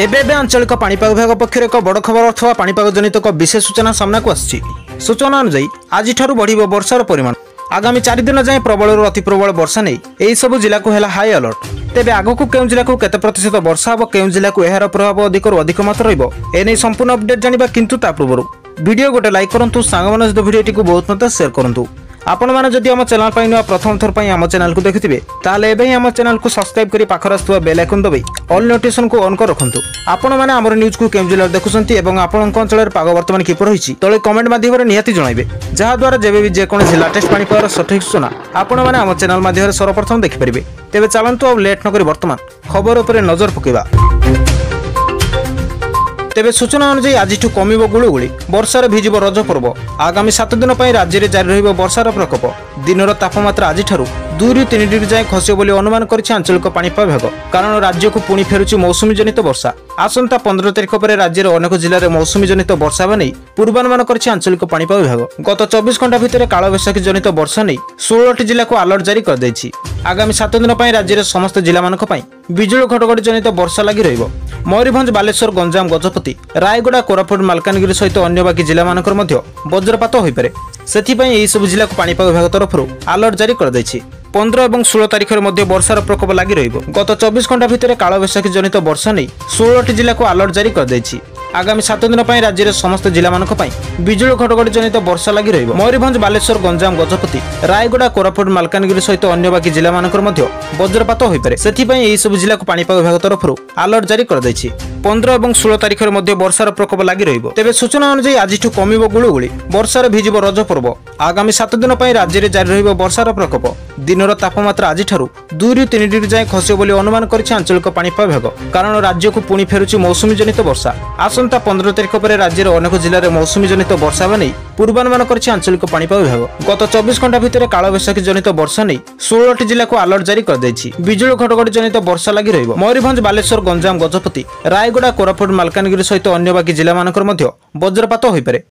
एबे आंचलिक पाणीपाग विभाग पक्षर एक बड़ खबर अथवा पाणीपाग जनित एक विशेष सूचना सामना को आसी। सूचना अनुसार आज बढ़ वर्षार परिमाण आगामी 4 दिन जाए प्रबल अति प्रबल वर्षा नहीं यही सब जिला को है हाई अलर्ट। तेबे आगक केउं जिला को केते प्रतिशत वर्षा हम केउं जिला को एहार प्रभाव अधिक मात्रा रहिबो एने संपूर्ण अपडेट जानिबा। किंतु ता पूर्व वीडियो गोटे लाइक करंतु, सांगमान सहित वीडियो टी बहुत मत शेयर करंतु। आपण माने जदि हम चैनल पाइ नुआ प्रथम थर पाइ हम चैनल को देखिथिबे ताले एबे ही हम चैनल को सब्सक्राइब करी पाखर आस्तुवा बेल आइकन दबाई ऑल नोटिफिकेशन को ऑन कर रखंतु। आपण माने हमर न्यूज को केम जिल्ला देखुसंती एवं आपण अंचल पाग वर्तमान किपर रहिछि तळे कमेंट माध्यम रे निहाती जणाइबे, जहा द्वारा जेबे भी जे कोन लेटेस्ट पानी पावर सठिक सूचना आपण माने हम चैनल माध्यम रे सर्वप्रथम देखि परिबे। तेबे चलंतु अब लेट न करी वर्तमान खबर उपरे नजर पकेबा। तेबे सूचना अनुसार आज कमिब गुळुगुळी वर्षार भिजिब रज पर्व। आगामी 7 दिन राज्य में जारी रहिबो वर्षार प्रकोप। दिनर तापमात्रा आज 2 ରୁ 3 डिग्री जाए खसियो बोली अनुमान करिछि आंचलिक पाणीपाग विभाग। कारण राज्य को पुणी फेरुछि मौसुमी जनित वर्षा। आसंता 15 तारिख पर राज्यर अनेक जिले में मौसुमी जनित वर्षा नहीं पूर्वानुमान करिछि आंचलिक पाणीपाग विभाग। गत 24 घंटा भितर कालबैशाखी जनित वर्षा नहीं 16टी जिला को अलर्ट जारी कर दैछि। आगामी 7 दिन राज्य समस्त जिला मानक पई बिजुली घटघटी जनित वर्षा लगी रहिबो। मयूरभंज, बालेश्वर, गंजाम, गजपति, रायगड़ा, कोरापुट, मालकानगिरी सहित अन्य बाकी जिला मानकर मध्य वज्रपात होई पारे। सेथिपई एही सब जिला को पाणीपाग विभाग तरफ अलर्ट जारी कर दैछि। 15 और 16 तारिख में मध्य वर्षार प्रकोप लगी रहिबो। गत 24 घंटा भितर कालबैशाखी जनित वर्षा नहीं 16टी जिला को अलर्ट जारी कर दैछि। आगामी 7 दिन राज्य समस्त जिला मानक पई बिजुली घटघटी जनित वर्षा लगी रहिबो। मयूरभंज, बालेश्वर, गंजाम, गजपति, रायगड़ा, कोरापुट, मालकानगिरी सहित अन्य बाकी जिला मानकर मध्य वज्रपात होई पारे। सेथिपई एही सब जिला को पाणीपाग विभाग तरफ अलर्ट जारी कर दैछि। 15 और 16 तारिख में मध्य वर्षार प्रकोप लगी रहिबो। तेबे सूचना अनुसार आज कमिब गुळुगुळी वर्षार भिजिब रज पर्व। आगामी 7 दिन राज्य में जारी रहिबो वर्षार प्रकोप। दिनर तापमात्रा आज 2 ରୁ 3 डिग्री जाए खसियो बोली अनुमान करिछि आंचलिक पाणीपाग विभाग। कारण राज्य को पुणी फेरुछि मौसुमी जनित वर्षा। आसंता 15 तारिख पर राज्यर अनेक जिले में मौसुमी जनित वर्षा नहीं पूर्वानुमान करिछि आंचलिक पाणीपाग विभाग। गत 24 घंटा भितर कालबैशाखी जनित वर्षा नहीं 16टी जिला को अलर्ट जारी कर दैछि। बिजुली घटघटी जनित वर्षा लगी रहिबो। मयूरभंज, बालेश्वर, गंजाम, गजपति, रायगड़ा, कोरापुट, मालकानगिरी सहित अन्य बाकी जिला मानकर मध्य वज्रपात होई पारे।